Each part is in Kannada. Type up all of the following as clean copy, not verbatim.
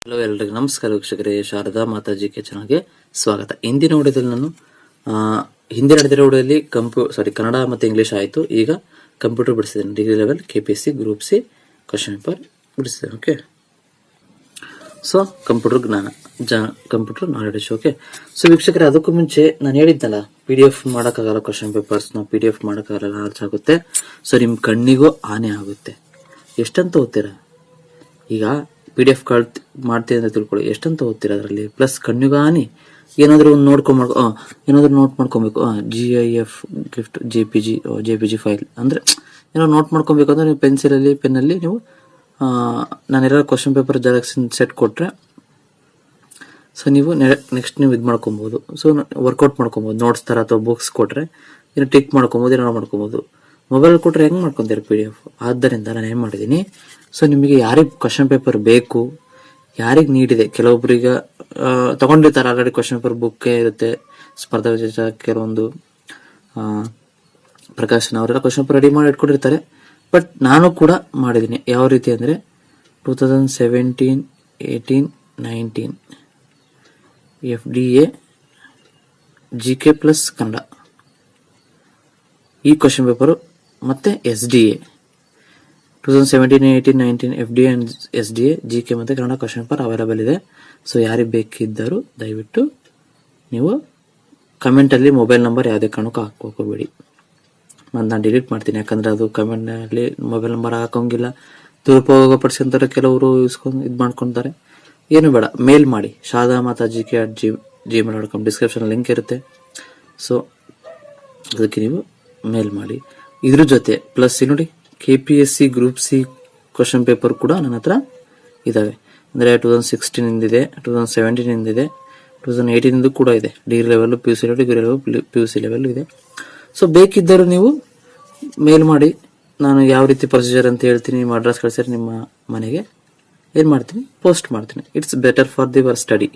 ಹಲೋ ಎಲ್ಲರಿಗೂ ನಮಸ್ಕಾರ ವೀಕ್ಷಕರೇ, ಶಾರದಾ ಮಾತಾಜಿ ಕೆ ಚಾನಲ್ಗೆ ಸ್ವಾಗತ. ಇಂದಿನ ವಿಡಿಯೋದಲ್ಲಿ ನಾನು ಹಿಂದೆ ನಡೆದಿರೋ ವಿಡಿಯೋದಲ್ಲಿ ಕನ್ನಡ ಮತ್ತು ಇಂಗ್ಲೀಷ್ ಆಯಿತು. ಈಗ ಕಂಪ್ಯೂಟರ್ ಬಿಡಿಸಿದ್ದೇನೆ. Degree level KPSC group C question paper ಬಿಡಿಸಿದ್ದೇನೆ. Okay, so computer knowledge. Okay, so ವೀಕ್ಷಕರೇ, ಅದಕ್ಕೂ ಮುಂಚೆ ನಾನು ಹೇಳಿದ್ದಲ್ಲ, PDF ಮಾಡೋಕ್ಕಾಗಲ್ಲ, ಕ್ವಶನ್ ಪೇಪರ್ಸ್ನ PDF ಮಾಡೋಕ್ಕಾಗಲ್ಲ, ಲಾರ್ಜ್ ಆಗುತ್ತೆ. ಸೊ ನಿಮ್ಮ ಕಣ್ಣಿಗೂ ಹಾನಿ ಆಗುತ್ತೆ. ಎಷ್ಟಂತ ಓದ್ತೀರಾ? ಈಗ PDF ಮಾಡ್ತೀವಿ ಅಂತ ತಿಳ್ಕೊಳ್ಳಿ, ಎಷ್ಟಂತ ಓದ್ತೀರಾ ಅದರಲ್ಲಿ, ಪ್ಲಸ್ ಕಣ್ಣಿಗೂ ಹಾನಿ. ಏನಾದರೂ ಒಂದು ಏನಾದರೂ ನೋಟ್ ಮಾಡ್ಕೊಬೇಕು. GIF ಗಿಫ್ಟ್ JPG ಫೈಲ್ ಅಂದರೆ ಏನೋ ನೋಟ್ ಮಾಡ್ಕೊಬೇಕಂದ್ರೆ ನೀವು ಪೆನ್ನಲ್ಲಿ ನೀವು ನಾನೆಲ್ಲ ಕ್ವಶನ್ ಪೇಪರ್ ಜೆರಾಕ್ಸ್ ಸೆಟ್ ಕೊಟ್ಟರೆ, ಸೊ ನೀವು ನೆಕ್ಸ್ಟ್ ನೀವು ಇದು ಮಾಡ್ಕೊಬೋದು. ಸೊ ವರ್ಕೌಟ್ ಮಾಡ್ಕೊಬೋದು. ನೋಟ್ಸ್ ಥರ ಅಥವಾ ಬುಕ್ಸ್ ಕೊಟ್ಟರೆ ಏನೋ ಟಿಕ್ ಮಾಡ್ಕೊಬೋದು, ಏನೋ ಮಾಡ್ಕೊಬೋದು. ಮೊಬೈಲ್ ಕೊಟ್ಟರೆ ಹೆಂಗೆ ಮಾಡ್ಕೊತೀರ PDF? ಆದ್ದರಿಂದ ನಾನು ಏನು ಮಾಡಿದ್ದೀನಿ, ಸೊ ನಿಮಗೆ ಯಾರಿಗೆ ಕ್ವಶನ್ ಪೇಪರ್ ಬೇಕು, ಯಾರಿಗೆ ನೀಡಿದೆ, ಕೆಲವೊಬ್ಬರಿಗೆ ತಗೊಂಡಿರ್ತಾರೆ ಆಲ್ರೆಡಿ ಕ್ವಶನ್ ಪೇಪರ್ ಬುಕ್ಕೇ ಇರುತ್ತೆ, ಸ್ಪರ್ಧಾ ವಿಜೇತ ಕೆಲವೊಂದು ಪ್ರಕಾಶನ ಅವರೆಲ್ಲ ಕ್ವಶನ್ ಪೇಪರ್ ರೆಡಿ ಮಾಡಿ ಇಟ್ಕೊಂಡಿರ್ತಾರೆ. ಬಟ್ ನಾನು ಕೂಡ ಮಾಡಿದ್ದೀನಿ. ಯಾವ ರೀತಿ ಅಂದರೆ 2017, 18, 19 FDA GK ಪ್ಲಸ್ ಕನ್ನಡ ಈ ಕ್ವಶನ್ ಪೇಪರು, ಮತ್ತು SDA 2017, 18, 19 FDA and SDA GK ಮತ್ತು ಕನ್ನಡ ಕ್ವಶನ್ ಪೇಪರ್ ಅವೈಲೇಬಲ್ ಇದೆ. ಸೊ ಯಾರಿಗೆ ಬೇಕಿದ್ದರೂ ದಯವಿಟ್ಟು ನೀವು ಕಮೆಂಟಲ್ಲಿ ಮೊಬೈಲ್ ನಂಬರ್ ಯಾವುದೇ ಕಾರಣಕ್ಕೂ ಹಾಕೋಬೇಡಿ. ನಾನು ಡಿಲೀಟ್ ಮಾಡ್ತೀನಿ, ಯಾಕಂದರೆ ಅದು ಕಮೆಂಟ್ನಲ್ಲಿ ಮೊಬೈಲ್ ನಂಬರ್ ಹಾಕೋಂಗಿಲ್ಲ. ದುರುಪಯೋಗ ಪಡಿಸ್ಕೊಂತಾರೆ ಕೆಲವರು, ಇದು ಮಾಡ್ಕೊತಾರೆ. ಏನು ಬೇಡ, ಮೇಲ್ ಮಾಡಿ shadamatajike@gmail.com. ಡಿಸ್ಕ್ರಿಪ್ಷನ್ ಲಿಂಕ್ ಇರುತ್ತೆ. ಸೊ ಅದಕ್ಕೆ ನೀವು ಮೇಲ್ ಮಾಡಿ. ಇದ್ರ ಜೊತೆ ಪ್ಲಸ್ ನೋಡಿ, KPSC group C question paper ಕೂಡ ನನ್ನ ಹತ್ರ ಇದ್ದಾವೆ. ಅಂದರೆ 2016 ಇಂದಿದೆ, 2017 ಇಂದಿದೆ, 2018 ಕೂಡ ಇದೆ. Degree level PUC level, degree level PUC level ಇದೆ. ಸೊ ಬೇಕಿದ್ದರೂ ನೀವು ಮೇಲ್ ಮಾಡಿ. ನಾನು ಯಾವ ರೀತಿ ಪ್ರೊಸೀಜರ್ ಅಂತ ಹೇಳ್ತೀನಿ. ನಿಮ್ಮ ಅಡ್ರೆಸ್ ಕಳಿಸಿದ್ರೆ ನಿಮ್ಮ ಮನೆಗೆ ಏನು ಮಾಡ್ತೀನಿ, ಪೋಸ್ಟ್ ಮಾಡ್ತೀನಿ. It's better for your study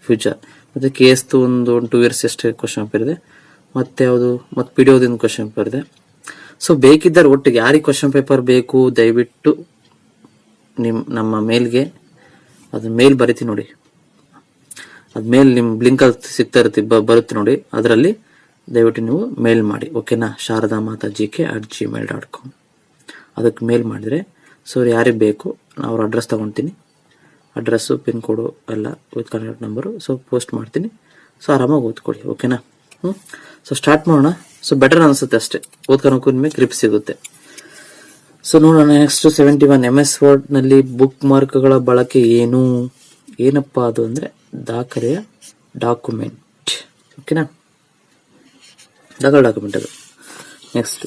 future. ಮತ್ತು KS ಒಂದು 2 ಇಯರ್ಸ್ ಅಷ್ಟೇ ಕ್ವಶನ್ ಪೇಪರ್ ಇದೆ. ಮತ್ತು ಯಾವುದು ಮತ್ತು PDOದಿಂದ ಕ್ವಶನ್ ಪೇಪರ್ ಇದೆ. ಸೊ ಬೇಕಿದ್ದರೆ ಒಟ್ಟಿಗೆ ಯಾರಿಗೆ ಕ್ವಶನ್ ಪೇಪರ್ ಬೇಕು ದಯವಿಟ್ಟು ನಮ್ಮ ಮೇಲ್ಗೆ ಅದ್ರ ಮೇಲ್ ಬರೀತೀನಿ ನೋಡಿ. ಅದ ಮೇಲ್ ನಿಮ್ಮ ಬ್ಲಿಂಕ್ ಸಿಗ್ತಾ ಇರುತ್ತೆ, ಬರುತ್ತೆ ನೋಡಿ. ಅದರಲ್ಲಿ ದಯವಿಟ್ಟು ನೀವು ಮೇಲ್ ಮಾಡಿ. ಓಕೆನಾ? shadamatajike@gmail.com ಅದಕ್ಕೆ ಮೇಲ್ ಮಾಡಿದರೆ, ಸೊ ಯಾರಿಗೆ ಬೇಕು ಅವ್ರ ಅಡ್ರೆಸ್ ತೊಗೊತೀನಿ. ಅಡ್ರೆಸ್ಸು, ಪಿನ್ ಕೋಡು ಎಲ್ಲ with contact number. So post ಮಾಡ್ತೀನಿ. ಸೊ ಆರಾಮಾಗಿ ಓದ್ಕೊಳ್ಳಿ. ಓಕೆನಾ? ಸೊ ಸ್ಟಾರ್ಟ್ ಮಾಡೋಣ. ಸೊ ಬೆಟರ್ ಅನಿಸುತ್ತೆ ಅಷ್ಟೇ, ಓದ್ಕೊಳಕ್ಕೂ ನಿಮಗೆ ಗ್ರಿಪ್ ಸಿಗುತ್ತೆ. ಸೊ ನೋಡೋಣ. ನೆಕ್ಸ್ಟ್ 71 MS ವರ್ಡ್ನಲ್ಲಿ ಬುಕ್ ಮಾರ್ಕ್ಗಳ ಬಳಕೆ ಏನಪ್ಪ ಅದು ಅಂದರೆ ದಾಖಲೆಯ ಡಾಕ್ಯುಮೆಂಟ್. ಓಕೆನಾ? ಡಾಕ್ಯುಮೆಂಟ್ ಅದು. ನೆಕ್ಸ್ಟ್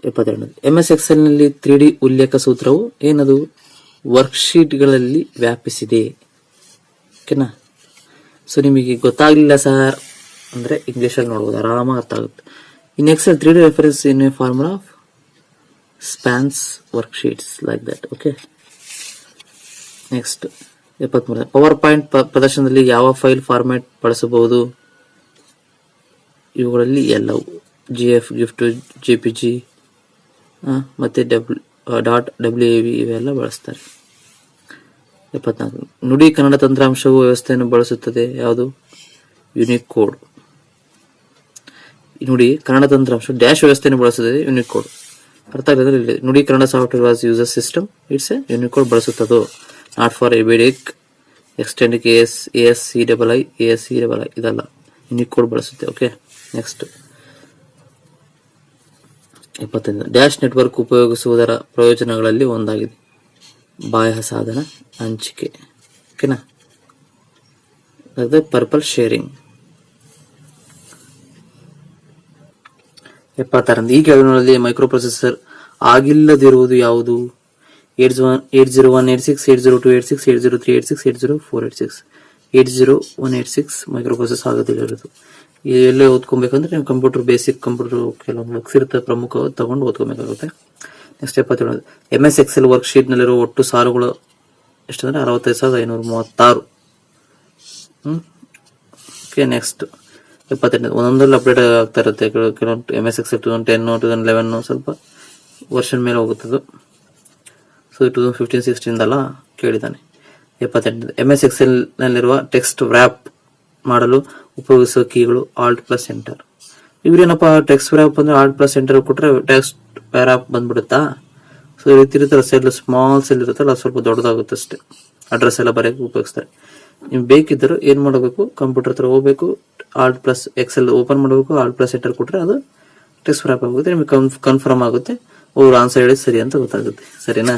72 MS Excelನಲ್ಲಿ 3D ಉಲ್ಲೇಖ ಸೂತ್ರವು ಏನದು ವರ್ಕ್ಶೀಟ್ಗಳಲ್ಲಿ ವ್ಯಾಪಿಸಿದೆ. ಓಕೆನಾ? ಸೊ ನಿಮಗೆ ಗೊತ್ತಾಗಲಿಲ್ಲ ಸರ್ ಅಂದರೆ ಇಂಗ್ಲೀಷಲ್ಲಿ ನೋಡ್ಬೋದು, ಆರಾಮಾಗಿ ಅರ್ಥ ಆಗುತ್ತೆ. In Excel, 3D reference in a formula spans worksheets like that. Okay. Next, 73. Power point ಪ್ರದರ್ಶನದಲ್ಲಿ ಯಾವ ಫೈಲ್ ಫಾರ್ಮ್ಯಾಟ್ ಬಳಸಬಹುದು? ಇವುಗಳಲ್ಲಿ ಎಲ್ಲವೂ GIF, ಗಿಫ್ಟ್, JPG ಮತ್ತು .wav ಇವೆಲ್ಲ ಬಳಸ್ತಾರೆ. 74. ನುಡಿ ಕನ್ನಡ ತಂತ್ರಾಂಶವು ವ್ಯವಸ್ಥೆಯನ್ನು ಬಳಸುತ್ತದೆ. ಯಾವುದು? ಯುನಿಕೋಡ್. ನುಡಿ ಕನ್ನಡ ತಂತ್ರಾಂಶ ಡ್ಯಾಶ್ ವ್ಯವಸ್ಥೆಯನ್ನು ಬಳಸುತ್ತದೆ. ಯುನಿಕೋಡ್ ಅರ್ಥ ಆಗಿದ್ರೆ ಇಲ್ಲಿ Nudi Kannada software was user system it's a Unicode ಬಳಸುತ್ತದೋ. Not for EBCDIC extend ASCII ಇದಲ್ಲ, ಯುನಿಕೋಡ್ ಬಳಸುತ್ತೆ. ಓಕೆ. ನೆಕ್ಸ್ಟ್ 75. ಡ್ಯಾಶ್ ನೆಟ್ವರ್ಕ್ ಉಪಯೋಗಿಸುವುದರ ಪ್ರಯೋಜನಗಳಲ್ಲಿ ಒಂದಾಗಿದೆ ಬಾಹ್ಯ ಸಾಧನ ಹಂಚಿಕೆ. ಓಕೆನಾ? Peripheral sharing. 76. ಈ ಕೆಳಗಿನಲ್ಲಿ ಮೈಕ್ರೋ ಪ್ರೊಸೆಸರ್ ಆಗಿಲ್ಲದಿರುವುದು ಯಾವುದು? 80186, 80286, 80386, 80486. 80186 ಮೈಕ್ರೋ ಪ್ರೊಸೆಸರ್ ಆಗೋದಿಲ್ಲದು. ಎಲ್ಲೇ ಓದ್ಕೊಬೇಕಂದ್ರೆ ನೀವು ಕಂಪ್ಯೂಟರ್ ಕೆಲವೊಂದು ಬುಕ್ಸ್ ಇರುತ್ತೆ, ಪ್ರಮುಖ ತಗೊಂಡು ಓದ್ಕೊಬೇಕಾಗುತ್ತೆ. ನೆಕ್ಸ್ಟ್ 77. MS Excel ವರ್ಕ್ಶೀಟ್ ನಲ್ಲಿರುವ ಒಟ್ಟು ಸಾಲುಗಳು ಎಷ್ಟಂದ್ರೆ 65,536. ಓಕೆ. ನೆಕ್ಸ್ಟ್ 78. ಒಂದೊಂದಲ್ಲಿ ಅಪ್ಡೇಟ್ ಆಗ್ತಾ ಇರುತ್ತೆ. ಕೆಲವೊಂದು MS Excel 2010, 2011 ಸ್ವಲ್ಪ ವರ್ಷನ್ ಮೇಲೆ ಹೋಗುತ್ತದು. ಸೊ 2015-16 ಕೇಳಿದ್ದಾನೆ. 78. MS ಎಕ್ಸೆಲ್ ನಲ್ಲಿರುವ ಟೆಕ್ಸ್ಟ್ ವ್ರ್ಯಾಪ್ ಮಾಡಲು ಉಪಯೋಗಿಸುವ ಕೀಗಳು Alt+Enter. ಇವ್ರೇನಪ್ಪ ಟೆಕ್ಸ್ಟ್ ವ್ರ್ಯಾಪ್ ಅಂದ್ರೆ Alt+Enter ಕೊಟ್ರೆ ಟೆಕ್ಸ್ಟ್ ವ್ರ್ಯಾಪ್ ಬಂದ್ಬಿಡುತ್ತಾ? ಸೊ ಈ ರೀತಿ ಇರ್ತಾರೆ, ಸೆಲ್ ಸ್ಮಾಲ್ ಸೆಲ್ ಇರುತ್ತಲ್ಲ ಸ್ವಲ್ಪ ದೊಡ್ಡದಾಗುತ್ತೆ ಅಷ್ಟೇ, ಅಡ್ರೆಸ್ ಎಲ್ಲ ಬರೆಯಕ್ಕೆ ಉಪಯೋಗಿಸ್ತಾರೆ. ನೀವು ಬೇಕಿದ್ದರೂ ಏನ್ ಮಾಡಬೇಕು, ಕಂಪ್ಯೂಟರ್ ಹತ್ರ ಹೋಗ್ಬೇಕು, ಎಕ್ಸೆಲ್ ಓಪನ್ ಮಾಡಬೇಕು, Alt+Enter ಕೊಟ್ರೆ ಅದು ಟೆಕ್ಸ್ಟ್ ವ್ರ್ಯಾಪ್ ಆಗುತ್ತೆ, ನಿಮಗೆ ಕನ್ಫರ್ಮ್ ಆಗುತ್ತೆ, ಅವ್ರು ಆನ್ಸರ್ ಹೇಳಿ ಸರಿ ಅಂತ ಗೊತ್ತಾಗುತ್ತೆ. ಸರಿನಾ?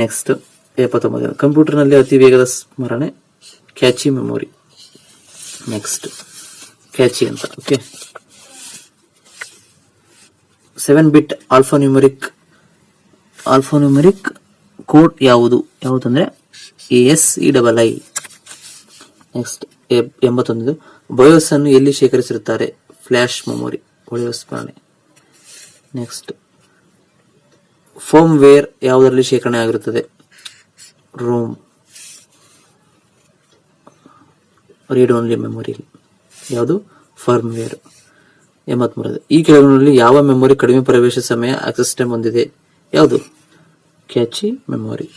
ನೆಕ್ಸ್ಟ್ 79. ಕಂಪ್ಯೂಟರ್ನಲ್ಲಿ ಅತಿ ವೇಗದ ಸ್ಮರಣೆ ಕ್ಯಾಚಿ ಮೆಮೊರಿ. ನೆಕ್ಸ್ಟ್ ಕ್ಯಾಚಿ ಅಂತ. ಓಕೆ, 7-bit ಆಲ್ಫಾನ್ಯೂಮರಿಕ್ ಕೋಡ್ ಯಾವುದಂದ್ರೆ ASCII. ನೆಕ್ಸ್ಟ್ 81. ಬಯೋಸ್ ಅನ್ನು ಎಲ್ಲಿ ಶೇಖರಿಸಿರುತ್ತಾರೆ? ಫ್ಲಾಶ್ ಮೆಮೊರಿ, ಒಳ್ಳೆಯ ಸ್ಮರಣೆ. ನೆಕ್ಸ್ಟ್ ಫರ್ಮ್ ವೇರ್ ಯಾವುದರಲ್ಲಿ ಶೇಖರಣೆ ಆಗಿರುತ್ತದೆ? ROM, read only memory. ಯಾವುದು? Firmware. 83. ಈ ಕೆಳಗಿನಲ್ಲಿ ಯಾವ ಮೆಮೊರಿ ಕಡಿಮೆ ಪ್ರವೇಶ ಸಮಯ ಆಕ್ಸೆಸ್ ಟೈಮ್ ಹೊಂದಿದೆ? ಯಾವುದು? Catchy memory.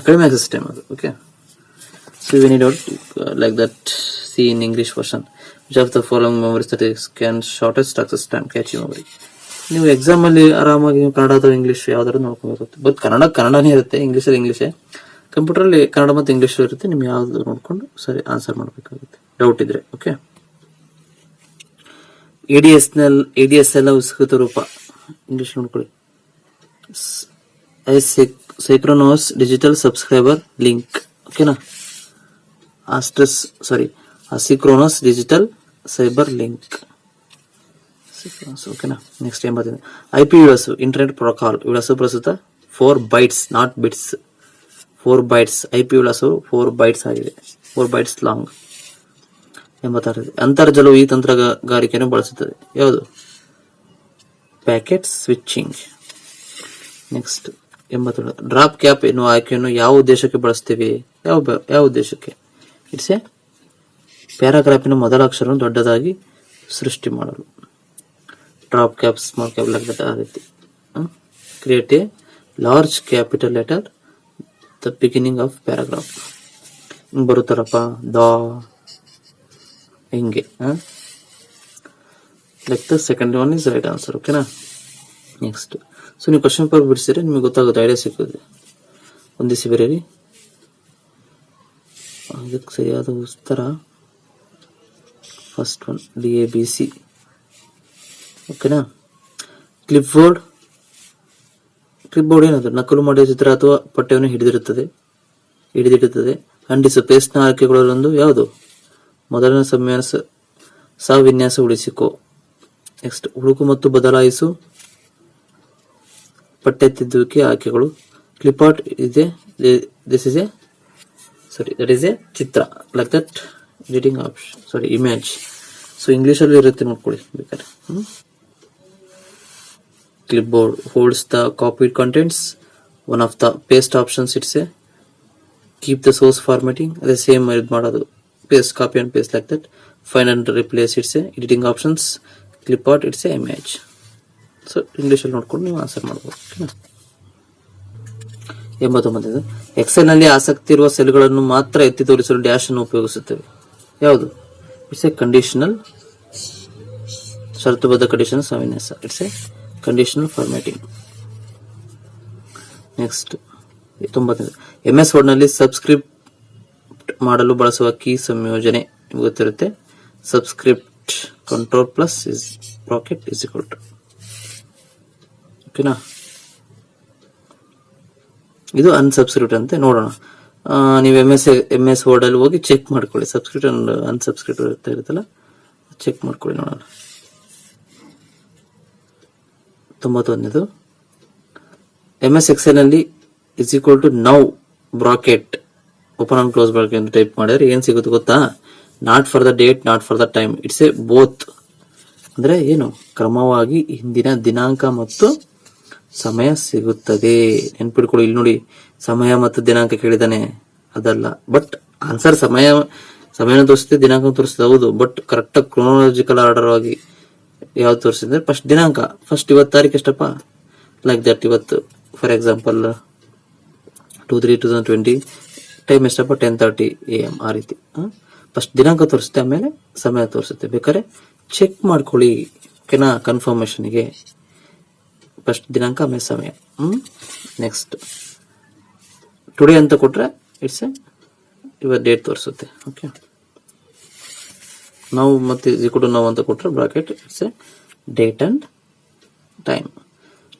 ಕಡಿಮೆ ಆಕ್ಸೆಸ್ ಟೈಮ್ ಅದು. Okay, so we need like that C in English version which of the following memories that can shortest access time? Catchy memory. ನೀವು ಎಕ್ಸಾಮ್ ಅಲ್ಲಿ ಆರಾಮಾಗಿ ಕನ್ನಡ ಅಥವಾ ಇಂಗ್ಲಿಷ್ ಯಾವ್ದಾದ್ರು ನೋಡ್ಕೋಬೇಕು. ಬಟ್ ಕನ್ನಡನೇ ಇರುತ್ತೆ, ಇಂಗ್ಲಿಷಲ್ಲಿ ಇಂಗ್ಲಿಷೇ, ಕಂಪ್ಯೂಟರ್ ಅಲ್ಲಿ ಕನ್ನಡ ಮತ್ತು ಇಂಗ್ಲಿಷ್ ಇರುತ್ತೆ. ನಿಮ್ಗೆ ಯಾವ್ದು ನೋಡ್ಕೊಂಡು ಸರಿ ಆನ್ಸರ್ ಮಾಡಬೇಕಾಗುತ್ತೆ ಡೌಟ್ ಇದ್ರೆ. ಓಕೆ, ADSL ವಿಸ್ತೃತ ರೂಪ ಇಂಗ್ಲಿಷ್ ನೋಡ್ಕೊಳ್ಳಿ. ಸೈಕ್ರೋನೋಸ್ ಡಿಜಿಟಲ್ ಸಬ್ಸ್ಕ್ರೈಬರ್ ಲಿಂಕ್. ಓಕೆನಾ? ಅಸಿಕ್ರೋನಸ್ ಡಿಜಿಟಲ್ ಸೈಬರ್ ಲಿಂಕ್. ಓಕೆನಾ? ನೆಕ್ಸ್ಟ್ 85. IP ವಿಳಾಸ ಇಂಟರ್ನೆಟ್ ಪ್ರೋಟೋಕಾಲ್ ವಿಳಾಸ ಪ್ರಸ್ತುತ 4 bytes not bits. 4 bytes IP ವಿಳಾಸವು 4 bytes ಆಗಿದೆ, 4 bytes ಲಾಂಗ್. 86. ಅಂತರ್ಜಾಲವು ಈ ತಂತ್ರಗಾರಿಕೆಯನ್ನು ಬಳಸುತ್ತದೆ. ಯಾವುದು? Packet switching. Next 87. Drop cap ಎನ್ನುವ ಆಯ್ಕೆಯನ್ನು ಯಾವ ಉದ್ದೇಶಕ್ಕೆ ಬಳಸ್ತೀವಿ? ಯಾವ ಉದ್ದೇಶಕ್ಕೆ? ಇಟ್ಸ್ ಎ ಪ್ಯಾರಾಗ್ರಾಫಿನ ಮೊದಲ ಅಕ್ಷರವನ್ನು ದೊಡ್ಡದಾಗಿ ಸೃಷ್ಟಿ ಮಾಡಲು. Drop cap, small cap like that. ಆ ರೀತಿ create A large capital letter the beginning of paragraph. ಹಿಂಗ್ ಬರುತ್ತಾರಪ್ಪ, ಹಿಂಗೆ. Like the second one is right answer. ಓಕೆನಾ? ನೆಕ್ಸ್ಟ್, ಸೊ ನೀವು ಕ್ವಶನ್ ಪೇಪರ್ ಬಿಡಿಸಿದ್ರೆ ನಿಮಗೆ ಗೊತ್ತಾಗುತ್ತೆ, ಐಡಿಯಾ ಸಿಗ್ತದೆ. ಹೊಂದಿಸಿ ಬರೀರಿ. ಅದಕ್ಕೆ ಸರಿಯಾದ ಉತ್ತರ ಫಸ್ಟ್ ಒನ್ DABC. ಓಕೆನಾ? ಕ್ಲಿಪ್ ಬೋರ್ಡ್ ಏನದು? ನಕಲು ಮಾಡಿದ ಚಿತ್ರ ಅಥವಾ ಪಠ್ಯವನ್ನು ಹಿಡಿದಿಡುತ್ತದೆ. ಅಂಟಿಸು ಪೇಸ್ಟ್ನ ಆಯ್ಕೆಗಳಲ್ಲೊಂದು ಯಾವುದು? ಮೊದಲನೇ ಸವಿನ್ಯಾಸ ಉಳಿಸಿಕೋ. ನೆಕ್ಸ್ಟ್, ಹುಡುಕು ಮತ್ತು ಬದಲಾಯಿಸು ಪಠ್ಯ ತಿದ್ದುವಿಕೆ ಆಯ್ಕೆಗಳು. ಕ್ಲಿಪಾರ್ಟ್ ಇದೆ, that is A Chitra, like that editing option, image. So English ಅಲ್ಲಿ ಇರುತ್ತೆ, ನೋಡ್ಕೊಳ್ಳಿ ಬೇಕಾದ್ರೆ. Clipboard holds the copied contents. One of the paste options, it's a keep the source formatting. The same ಮಾಡೋದು, paste, copy and paste like that. Find and replace, it's a editing options. Clipart, it's a image. So English ಅಲ್ಲಿ ನೋಡ್ಕೊಂಡು ನೀವು ಆನ್ಸರ್ ಮಾಡಬಹುದು. 89. ಎಕ್ಸೆಲ್ ನಲ್ಲಿ ಆಸಕ್ತಿ ಇರುವ ಸೆಲ್ಗಳನ್ನು ಮಾತ್ರ ಎತ್ತಿ ತೋರಿಸಲು ಡ್ಯಾಶ್ ಅನ್ನು ಉಪಯೋಗಿಸುತ್ತೇವೆ. ಯಾವುದು? ಇಟ್ಸ್ ಎ ಕಂಡೀಷನಲ್, ಷರತ್ತುಬದ್ಧ ಕಂಡೀಷನ್ ಸವಿನ್ಯಾಸ. It's a conditional formatting. Next 90. MS word ನಲ್ಲಿ ಸಬ್ಸ್ಕ್ರಿಪ್ಟ್ ಮಾಡಲು ಬಳಸುವ ಕೀ ಸಂಯೋಜನೆ ನಿಮಗೆ ಗೊತ್ತಿರುತ್ತೆ. Subscript control plus bracket is equal to. ಓಕೆನಾ? ಇದು ಅನ್ಸಬ್ಸ್ಕ್ರಿಪ್ಟ್ ಅಂತ ನೋಡೋಣ. ನೀವು MS ವರ್ಡ್ ಅಲ್ಲಿ ಹೋಗಿ ಚೆಕ್ ಮಾಡ್ಕೊಳ್ಳಿ, ಸಬ್ಸ್ಕ್ರಿಪ್ಟ್ ಅಂಡ್ ಅನ್ಸಬ್ಸ್ಕ್ರಿಪ್ಟ್ ಇರುತ್ತಲ್ಲ, ಚೆಕ್ ಮಾಡ್ಕೊಳ್ಳಿ, ನೋಡೋಣ. 91. MS ಎಕ್ಸೆಲ್ ನಲ್ಲಿ is equal to now bracket open and close bracket ಅಂತ ಟೈಪ್ ಮಾಡಿದ್ರೆ ಏನ್ ಸಿಗುತ್ತೆ ಗೊತ್ತಾ? Not for the date, not for the time, it's a both. ಅಂದ್ರೆ ಏನು? ಕ್ರಮವಾಗಿ ಹಿಂದಿನ ದಿನಾಂಕ ಮತ್ತು ಸಮಯ ಸಿಗುತ್ತದೆ. ನೆನ್ಪಿಡ್ಕೊಳ್ಳಿ, ಇಲ್ಲಿ ನೋಡಿ ಸಮಯ ಮತ್ತು ದಿನಾಂಕ ಕೇಳಿದಾನೆ, ಅದಲ್ಲ. ಬಟ್ ಆನ್ಸರ್ ಸಮಯನ ತೋರಿಸ್ತದೆ, ದಿನಾಂಕ ತೋರಿಸ್ತದೆ, ಹೌದು. ಬಟ್ ಕರೆಕ್ಟ್ ಕ್ರೋನಾಲಜಿಕಲ್ ಆರ್ಡರ್ ಆಗಿ ಯಾವ್ದು ತೋರಿಸಿದ್ರೆ ಫಸ್ಟ್ ದಿನಾಂಕ, ಫಸ್ಟ್ 20 ತಾರೀಕು ಎಷ್ಟಪ್ಪ, ಲೈಕ್ ದಟ್. ಇವತ್ತು ಫಾರ್ ಎಕ್ಸಾಂಪಲ್ 2/3/2020 ಟೈಮ್ ಎಷ್ಟಪ್ಪ 10:30 AM ಆ ರೀತಿ. ಫಸ್ಟ್ ದಿನಾಂಕ ತೋರಿಸುತ್ತೆ, ಆಮೇಲೆ ಸಮಯ ತೋರಿಸುತ್ತೆ. ಬೇಕಾದ್ರೆ ಚೆಕ್ ಮಾಡ್ಕೊಳ್ಳಿ ಓಕೆನಾ. ಕನ್ಫರ್ಮೇಶನ್ಗೆ ಫಸ್ಟ್ ದಿನಾಂಕ ಆಮೇಲೆ ಸಮಯ. ನೆಕ್ಸ್ಟ್ ಟುಡೇ ಅಂತ ಕೊಟ್ರೆ ಇಟ್ಸ್ ಇವತ್ತು ಡೇಟ್ ತೋರಿಸುತ್ತೆ. ಓಕೆ, ನಾವು ಮತ್ತೆ ನಾವು ಅಂತ ಕೊಟ್ರೆ bracket it's date and time.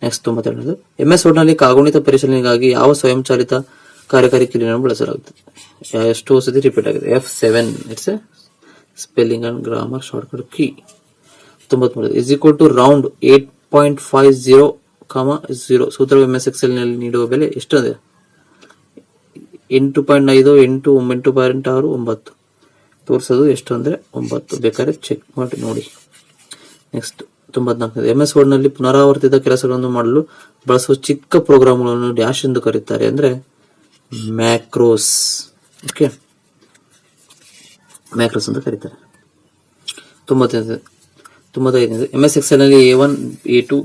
Next 92. MS word ನಲ್ಲಿ ಕಾಗುಣಿತ ಪರಿಶೀಲನೆಗಾಗಿ ಯಾವ ಸ್ವಯಂಚಾಲಿತ ಕಾರ್ಯಕಾರಿ ಕೀಲಿಯನ್ನು ಬಳಸಲಾಗುತ್ತದೆ? ಎಷ್ಟು ಸತಿ ರಿಪೀಟ್ ಆಗಿದೆ? F7 it's spelling and grammar shortcut key. 93. Is equal to round 8.50, 0 ಸೂತ್ರ MS Excel ನಲ್ಲಿ ನೀಡುವ ಬೆಲೆ ಎಷ್ಟು ಇದೆ? 8.5 8 9.6 9 ತೋರಿಸೋದು ಎಷ್ಟು ಅಂದ್ರೆ 9. ಬೇಕಾದ್ರೆ ಚೆಕ್ ಮಾಡಿ ನೋಡಿ. ನೆಕ್ಸ್ಟ್ 94. MS ವರ್ಡ್ ನಲ್ಲಿ ಪುನರಾವರ್ತಿತ ಕೆಲಸಗಳನ್ನು ಮಾಡಲು ಬಳಸುವ ಚಿಕ್ಕ ಪ್ರೋಗ್ರಾಮ್ಗಳನ್ನು ಡ್ಯಾಶ್ ಎಂದು ಕರೀತಾರೆ ಅಂದ್ರೆ ಮ್ಯಾಕ್ರೋಸ್. ಓಕೆ, ಮ್ಯಾಕ್ರೋಸ್ ಅಂತ ಕರೀತಾರೆ. 95. MS Excel ನಲ್ಲಿ A1 A2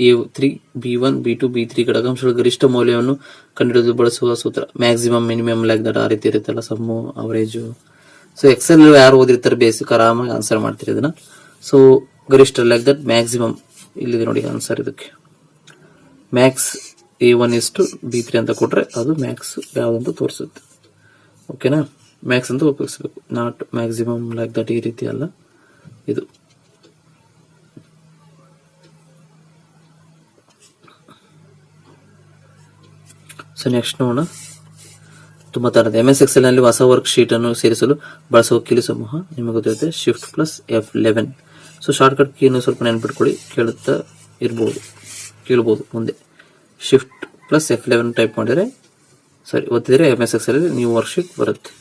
A3 B1 B2 B3 ಘಟಕಾಂಶಗಳ ಗರಿಷ್ಠ ಮೌಲ್ಯವನ್ನು ಕಂಡುಹಿಡಿದು ಬಳಸುವ ಸೂತ್ರ ಮ್ಯಾಕ್ಸಿಮಮ್ ಮಿನಿಮಮ್ ಲೈಕ್ ದಟ್ ಆ ರೀತಿ ಇರುತ್ತಲ್ಲ, ಸಮ್ಮು ಅವರೇಜು. ಸೊ ಎಕ್ಸೆಲ್ ಯಾರು ಓದಿರ್ತಾರೆ ಬೇಸಿಕ್ ಆರಾಮಾಗಿ ಆನ್ಸರ್ ಮಾಡ್ತೀರಿ ಇದನ್ನ. ಸೊ ಗರಿಷ್ಠ ಲೈಕ್ ದಟ್ ಮ್ಯಾಕ್ಸಿಮಮ್ ಇಲ್ಲಿದೆ ನೋಡಿ ಆನ್ಸರ್. ಇದಕ್ಕೆ ಮ್ಯಾಕ್ಸ್ A1 ಇಷ್ಟು B3 ಅಂತ ಕೊಟ್ರೆ ಅದು ಮ್ಯಾಕ್ಸ್ ಯಾವ್ದಂತ ತೋರಿಸುತ್ತೆ. ಓಕೆನಾ, ಮ್ಯಾಕ್ಸ್ ಅಂತ ಉಪಯೋಗಿಸಬೇಕು, ನಾಟ್ ಮ್ಯಾಕ್ಸಿಮಮ್ ಲೈಕ್ ದಟ್ ಈ ರೀತಿ ಅಲ್ಲ ಇದು. ಸೊ ನೆಕ್ಸ್ಟ್ ನೋಡೋಣ. 96. MS Excel ನಲ್ಲಿ ಹೊಸ ವರ್ಕ್ ಶೀಟ್ ಅನ್ನು ಸೇರಿಸಲು ಬಳಸುವ ಕೀಲಿ ಸಮೂಹ ನಿಮಗೆ ಗೊತ್ತಿರುತ್ತೆ, Shift + F11. ಸೊ ಶಾರ್ಟ್ಕಟ್ ಕೀಯನ್ನು ಸ್ವಲ್ಪ ನೆನ್ಪಿಟ್ಕೊಳ್ಳಿ, ಕೇಳಬಹುದು ಮುಂದೆ. Shift + F11 ಟೈಪ್ ಮಾಡಿದ್ರೆ ಒತ್ತಿದ್ರೆ MS Excel ಅಲ್ಲಿ ನ್ಯೂ ವರ್ಕ್ ಶೀಟ್ ಬರುತ್ತೆ.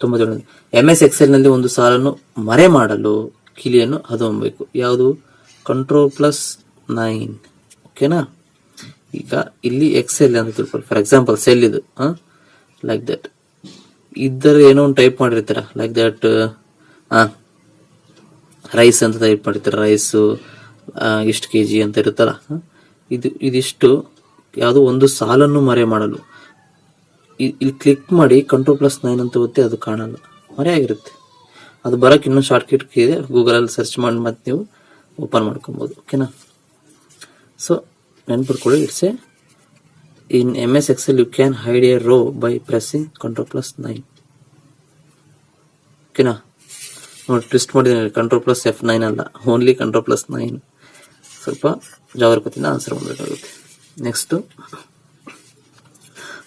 97. MS Excel ನಲ್ಲಿ ಒಂದು ಸಾಲನ್ನು ಮರೆ ಮಾಡಲು ಕೀಲಿಯನ್ನು ಹೊಂದಬೇಕು. ಯಾವುದು? Ctrl+9. ಓಕೆನಾ. ಈಗ ಇಲ್ಲಿ ಎಕ್ಸೆಲ್ ಅಂತ ತಿಳ್ಕೊಳ್ಳಿ. ಫಾರ್ ಎಕ್ಸಾಂಪಲ್ ಸೆಲ್ ಇದು ಲೈಕ್ ದಟ್ ಇದ್ದರೆ ಏನೋ ಒಂದು ಟೈಪ್ ಮಾಡಿರ್ತೀರ ಲೈಕ್ ದಟ್ ರೈಸ್ ಅಂತ ಟೈಪ್ ಮಾಡಿರ್ತೀರ. ರೈಸು ಇಷ್ಟು kg ಅಂತ ಇರುತ್ತಲ್ಲ, ಇದಿಷ್ಟು ಯಾವುದು ಒಂದು ಸಾಲನ್ನು ಮರೆ ಮಾಡಲು ಇಲ್ಲಿ ಕ್ಲಿಕ್ ಮಾಡಿ Ctrl+9 ಅಂತ ಒತ್ತಿ ಅದು ಕಾಣಲ್ಲ, ಮರೆ ಆಗಿರುತ್ತೆ. ಅದು ಬರಕ್ಕೆ ಇನ್ನೊಂದು ಶಾರ್ಟ್ಕಟ್ ಕೀ ಇದೆ, ಗೂಗಲಲ್ಲಿ ಸರ್ಚ್ ಮಾಡಿ ಮತ್ತೆ ನೀವು ಓಪನ್ ಮಾಡ್ಕೊಬೋದು. ಓಕೆನಾ. ಸೊ ನೆನ್ಪಿಟ್ಕೊಳ್ಳಿ, it's in MS Excel you can hide a row by pressing Ctrl+9. ಓಕೆನಾ. ನೋಡಿ ಟ್ವಿಸ್ಟ್ ಮಾಡಿದ್ರೆ Ctrl+F9 ಅಲ್ಲ, ಓನ್ಲಿ Ctrl+9. ಸ್ವಲ್ಪ ಜಾಗರೂಕತೆಯಿಂದ ಆನ್ಸರ್ ಮಾಡಬೇಕಾಗುತ್ತೆ. ನೆಕ್ಸ್ಟ್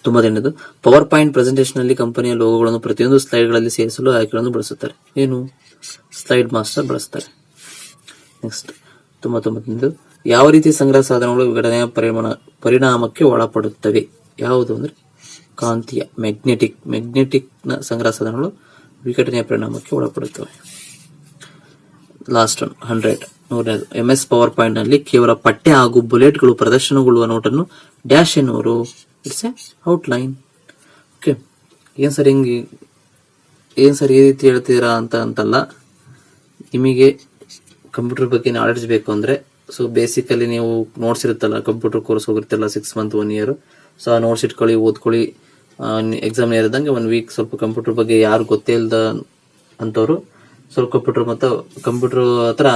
98. ಪವರ್ ಪಾಯಿಂಟ್ ಪ್ರೆಸೆಂಟೇಷನ್ ನಲ್ಲಿ ಕಂಪನಿಯ ಲೋಗೋಗಳನ್ನು ಪ್ರತಿಯೊಂದು ಸ್ಲೈಡ್ಗಳಲ್ಲಿ ಸೇರಿಸಲು ಆಯ್ಕೆಗಳನ್ನು ಬಳಸುತ್ತಾರೆ. ಏನು? ಸ್ಲೈಡ್ ಮಾಸ್ಟರ್ ಬಳಸ್ತಾರೆ. ನೆಕ್ಸ್ಟ್ 99. ಯಾವ ರೀತಿಯ ಸಂಗ್ರಹ ಸಾಧನಗಳು ವಿಘಟನೆಯ ಪರಿಣಾಮಕ್ಕೆ ಒಳಪಡುತ್ತವೆ? ಯಾವುದು ಅಂದ್ರೆ ಕಾಂತೀಯ ಮ್ಯಾಗ್ನೆಟಿಕ್ ನ ಸಂಗ್ರಹ ಸಾಧನಗಳು ವಿಘಟನೆಯ ಪರಿಣಾಮಕ್ಕೆ ಒಳಪಡುತ್ತವೆ. ಲಾಸ್ಟ್ 100. MS ಪವರ್ ಪಾಯಿಂಟ್ ನಲ್ಲಿ ಕೇವಲ ಪಠ್ಯ ಹಾಗೂ ಬುಲೆಟ್ಗಳು ಪ್ರದರ್ಶನಗೊಳ್ಳುವ ನೋಟನ್ನು ಡ್ಯಾಶ್ ಎನ್ನುವರು. It's A outline. ಓಕೆ, ಏನ್ ಸರ್ ಈ ರೀತಿ ಹೇಳ್ತೀರಾ ಅಂತಲ್ಲ, ನಿಮಗೆ ಕಂಪ್ಯೂಟರ್ ಬಗ್ಗೆ ನಾಲೆಡ್ಜ್ ಬೇಕು ಅಂದ್ರೆ ಸೊ ಬೇಸಿಕಲಿ ನೀವು ನೋಟ್ಸ್ ಇರುತ್ತಲ್ಲ, ಕಂಪ್ಯೂಟರ್ ಕೋರ್ಸ್ ಹೋಗಿರ್ತಲ್ಲ 6 ಮಂತ್ 1 ಇಯರ್. ಸೊ ಆ ನೋಟ್ಸ್ ಇಟ್ಕೊಳ್ಳಿ, ಓದ್ಕೊಳ್ಳಿ. ಎಕ್ಸಾಮ್ ಇರೋದಂಗೆ 1 ವೀಕ್ ಸ್ವಲ್ಪ ಕಂಪ್ಯೂಟರ್ ಬಗ್ಗೆ ಯಾರು ಗೊತ್ತೇ ಇಲ್ದ ಅಂತವ್ರು ಸ್ವಲ್ಪ ಕಂಪ್ಯೂಟರ್ ಹತ್ರ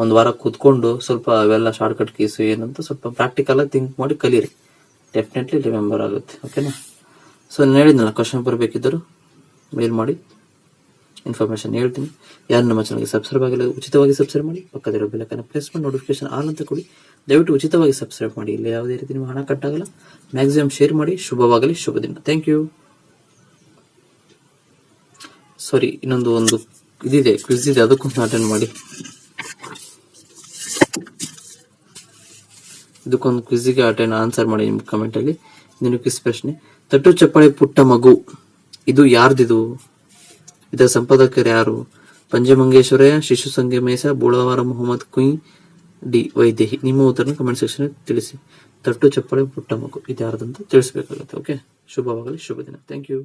1 ವಾರ ಕೂತ್ಕೊಂಡು ಸ್ವಲ್ಪ ಅವೆಲ್ಲ ಶಾರ್ಟ್ಕಟ್ ಕೀಸು ಏನಂತ ಸ್ವಲ್ಪ ಪ್ರಾಕ್ಟಿಕಲ್ ಆಗಿ ಥಿಂಕ್ ಮಾಡಿ ಕಲೀರಿ. ಡೆಫಿನೆಟ್ಲಿ ರಿಮೆಂಬರ್ ಆಗುತ್ತೆ. ಓಕೆನಾ. ಸೊ ನಾನು ಹೇಳಿದ್ನಲ್ಲ, ಕ್ವಶನ್ ಪೇಪರ್ ಬೇಕಿದ್ದರು ಮೇಲ್ ಮಾಡಿ, ಇನ್ಫಾರ್ಮೇಶನ್ ಹೇಳ್ತೀನಿ. ಯಾರು ನಮ್ಮ ಚಾನಲ್ಗೆ ಸಬ್ಸ್ಕ್ರೈಬ್ ಆಗಿಲ್ಲ ಉಚಿತವಾಗಿ ಸಬ್ಸ್ಕ್ರೈಬ್ ಮಾಡಿ, ಪಕ್ಕದಲ್ಲಿರೋ ಬೆಲ್ ಐಕಾನ್ ಪ್ರೆಸ್ ಮಾಡಿ ನೋಟಿಫಿಕೇಶನ್ ಆಲ್ ಅಂತ ಕೊಡಿ. ದಯವಿಟ್ಟು ಉಚಿತವಾಗಿ ಸಬ್ಸ್ಕ್ರೈಬ್ ಮಾಡಿ, ಇಲ್ಲಿ ಯಾವುದೇ ರೀತಿ ನಿಮ್ಮ ಹಣ ಕಟ್ಟಾಗಲ್ಲ. ಮ್ಯಾಕ್ಸಿಮಮ್ ಶೇರ್ ಮಾಡಿ. ಶುಭವಾಗಲಿ, ಶುಭ ದಿನ. Thank you. ಸಾರಿ, ಒಂದು ಇದಿದೆ, ಕ್ವಿಜ್ ಇದೆ, ಅದಕ್ಕೊಂದು ಅಟೆಂಡ್ ಮಾಡಿ. ಇದಕ್ಕೊಂದು ಕ್ವಿಜ್ಗೆ ಆನ್ಸರ್ ಮಾಡಿ ನಿಮ್ಮ ಕಮೆಂಟ್ ಅಲ್ಲಿ. ಇದನ್ನು ಕ್ವಿಜ್ ಪ್ರಶ್ನೆ. ತಟ್ಟು ಚಪ್ಪಾಳೆ ಪುಟ್ಟ ಮಗು, ಇದು ಯಾರ್ದಿದು? ಇದರ ಸಂಪಾದಕರು ಯಾರು? ಪಂಜಮಂಗೇಶ್ವರಯ್ಯ, ಶಿಶು ಸಂಗಮೇಶ, ಬೋಳವಾರ ಮೊಹಮ್ಮದ್ ಕುಯಿ, ಡಿ ವೈದೇಹಿ. ನಿಮ್ಮ ಉತ್ತರನ ಕಮೆಂಟ್ ಸೆಕ್ಷನ್ ತಿಳಿಸಿ. ತಟ್ಟು ಚಪ್ಪಾಳೆ ಪುಟ್ಟ ಮಗು ಇದು ಯಾರ್ದಂತ ತಿಳಿಸಬೇಕಾಗುತ್ತೆ. ಓಕೆ, ಶುಭವಾಗಲಿ, ಶುಭ ದಿನ. Thank you.